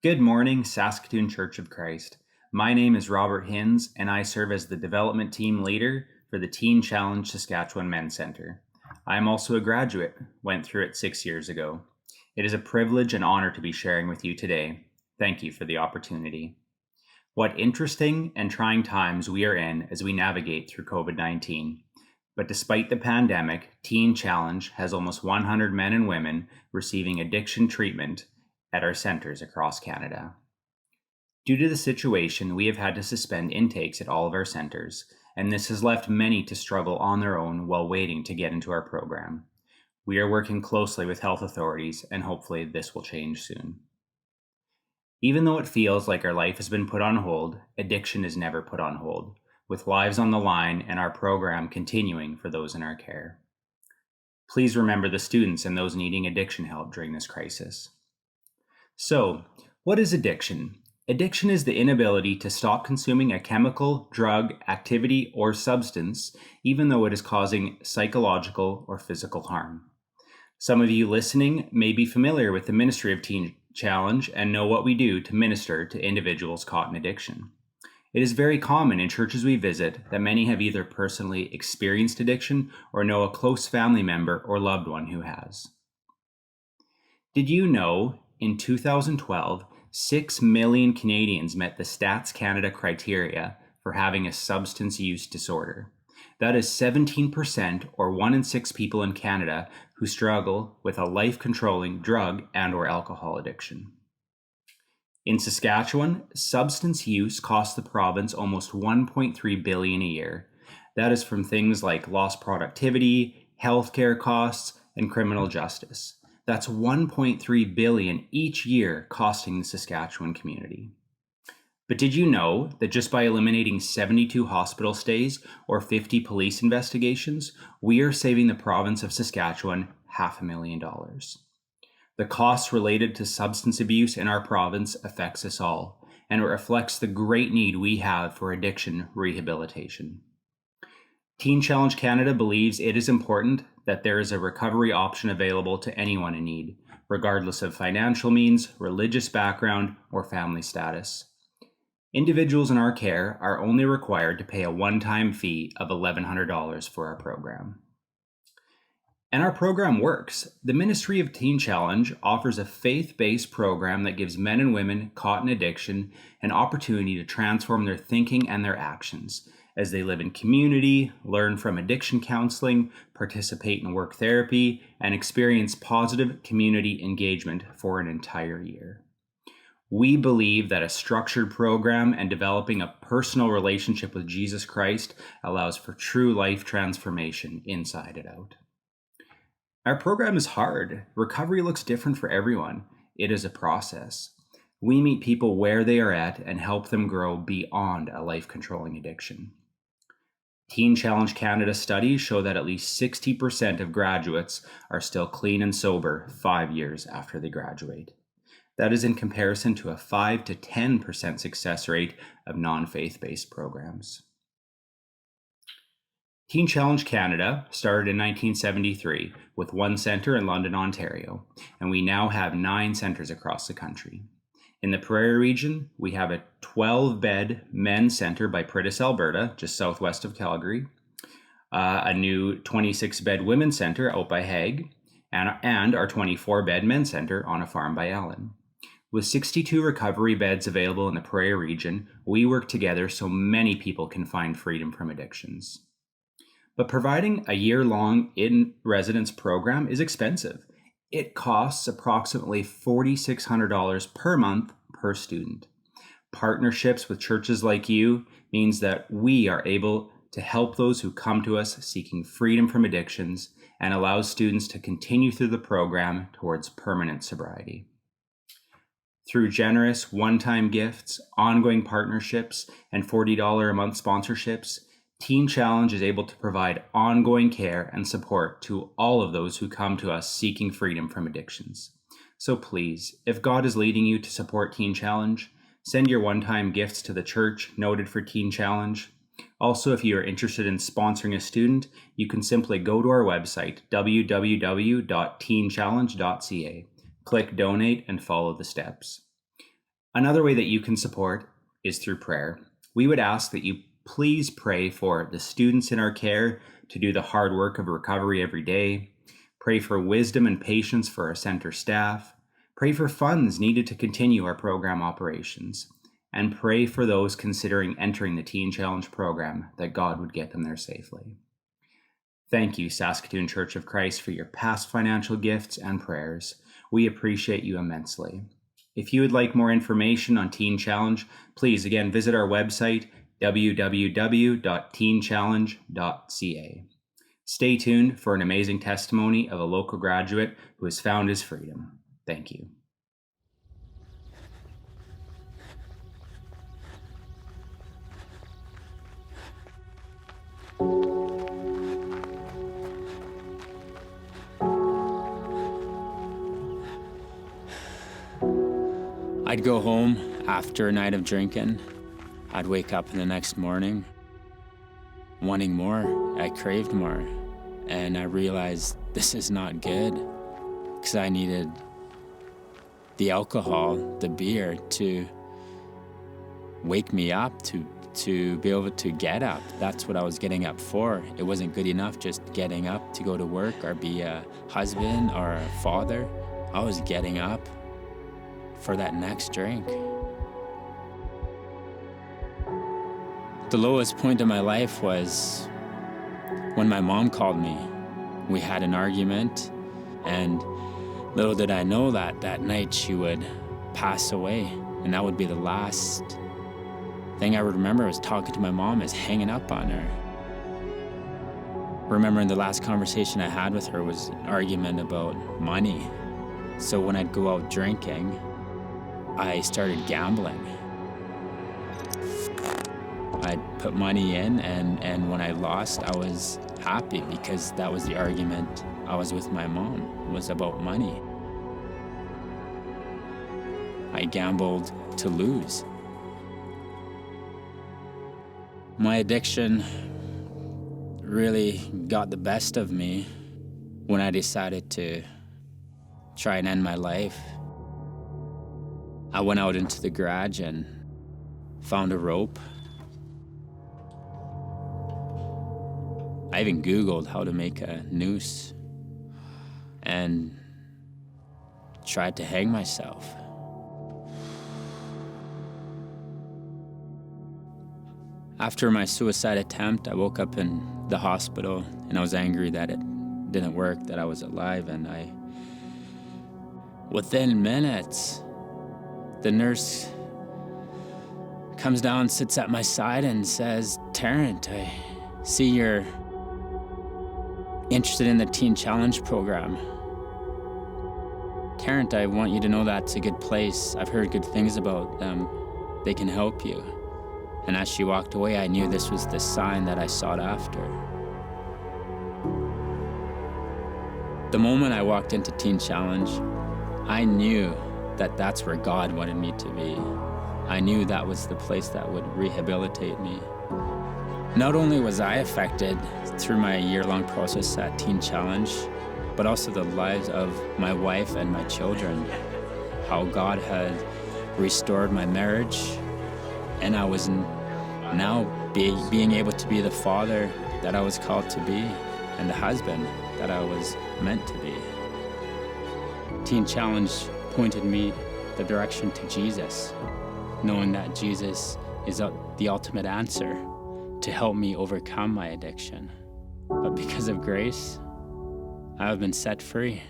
Good morning, Saskatoon Church of Christ. My name is Robert Hinz, and I serve as the development team leader for the Teen Challenge Saskatchewan Men's Centre. I am also a graduate, went through it 6 years ago. It is a privilege and honor to be sharing with you today. Thank you for the opportunity. What interesting and trying times we are in as we navigate through COVID-19. But despite the pandemic, Teen Challenge has almost 100 men and women receiving addiction treatment at our centers across Canada. Due to the situation, we have had to suspend intakes at all of our centers, and this has left many to struggle on their own while waiting to get into our program. We are working closely with health authorities, and hopefully this will change soon. Even though it feels like our life has been put on hold, addiction is never put on hold, with lives on the line and our program continuing for those in our care. Please remember the students and those needing addiction help during this crisis. So, what is addiction? Addiction is the inability to stop consuming a chemical, drug, activity, or substance, even though it is causing psychological or physical harm. Some of you listening may be familiar with the Ministry of Teen Challenge and know what we do to minister to individuals caught in addiction. It is very common in churches we visit that many have either personally experienced addiction or know a close family member or loved one who has. Did you know in 2012, 6 million Canadians met the Stats Canada criteria for having a substance use disorder? That is 17%, or 1 in 6 people in Canada who struggle with a life-controlling drug and or alcohol addiction. In Saskatchewan, substance use costs the province almost $1.3 billion a year. That is from things like lost productivity, healthcare costs, and criminal justice. That's $1.3 billion each year costing the Saskatchewan community. But did you know that just by eliminating 72 hospital stays or 50 police investigations, we are saving the province of Saskatchewan $500,000? The costs related to substance abuse in our province affects us all, and it reflects the great need we have for addiction rehabilitation. Teen Challenge Canada believes it is important that there is a recovery option available to anyone in need, regardless of financial means, religious background, or family status. Individuals in our care are only required to pay a one-time fee of $1,100 for our program. And our program works. The Ministry of Teen Challenge offers a faith-based program that gives men and women caught in addiction an opportunity to transform their thinking and their actions as they live in community, learn from addiction counseling, participate in work therapy, and experience positive community engagement for an entire year. We believe that a structured program and developing a personal relationship with Jesus Christ allows for true life transformation inside and out. Our program is hard. Recovery looks different for everyone. It is a process. We meet people where they are at and help them grow beyond a life-controlling addiction. Teen Challenge Canada studies show that at least 60% of graduates are still clean and sober 5 years after they graduate. That is in comparison to a 5 to 10% success rate of non-faith-based programs. Teen Challenge Canada started in 1973 with one centre in London, Ontario, and we now have 9 centres across the country. In the Prairie region, we have a 12-bed men's centre by Pritis, Alberta, just southwest of Calgary, a new 26-bed women's centre out by Hague, and our 24-bed men's centre on a farm by Allen. With 62 recovery beds available in the Prairie region, we work together so many people can find freedom from addictions. But providing a year-long in-residence program is expensive. It costs approximately $4,600 per month per student. Partnerships with churches like you means that we are able to help those who come to us seeking freedom from addictions and allows students to continue through the program towards permanent sobriety. Through generous one-time gifts, ongoing partnerships, and $40 a month sponsorships, Teen Challenge is able to provide ongoing care and support to all of those who come to us seeking freedom from addictions. So please, if God is leading you to support Teen Challenge, send your one-time gifts to the church noted for Teen Challenge. Also, if you are interested in sponsoring a student, you can simply go to our website, www.teenchallenge.ca. Click Donate and follow the steps. Another way that you can support is through prayer. We would ask that you please pray for the students in our care to do the hard work of recovery every day. Pray for wisdom and patience for our center staff. Pray for funds needed to continue our program operations. And pray for those considering entering the Teen Challenge program that God would get them there safely. Thank you, Saskatoon Church of Christ, for your past financial gifts and prayers. We appreciate you immensely. If you would like more information on Teen Challenge, please again visit our website, www.teenchallenge.ca. Stay tuned for an amazing testimony of a local graduate who has found his freedom. Thank you. I'd go home after a night of drinking. I'd wake up in the next morning wanting more. I craved more. And I realized this is not good because I needed the alcohol, the beer, to wake me up, to be able to get up. That's what I was getting up for. It wasn't good enough just getting up to go to work or be a husband or a father. I was getting up for that next drink. The lowest point of my life was when my mom called me. We had an argument, and little did I know that that night she would pass away, and that would be the last thing I would remember was talking to my mom, is hanging up on her. Remembering the last conversation I had with her was an argument about money. So when I'd go out drinking, I started gambling. I'd put money in, and when I lost, I was happy because that was the argument I was with my mom, was about money. I gambled to lose. My addiction really got the best of me when I decided to try and end my life. I went out into the garage and found a rope. I even Googled how to make a noose and tried to hang myself. After my suicide attempt, I woke up in the hospital and I was angry that it didn't work, that I was alive, and within minutes, the nurse comes down, sits at my side and says, "Tarrant, I see you're interested in the Teen Challenge program. Tarrant, I want you to know that's a good place. I've heard good things about them. They can help you." And as she walked away, I knew this was the sign that I sought after. The moment I walked into Teen Challenge, I knew that that's where God wanted me to be. I knew that was the place that would rehabilitate me. Not only was I affected through my year-long process at Teen Challenge, but also the lives of my wife and my children. How God had restored my marriage, and I was now being able to be the father that I was called to be, and the husband that I was meant to be. Teen Challenge pointed me the direction to Jesus, knowing that Jesus is the ultimate answer to help me overcome my addiction. But because of grace, I have been set free.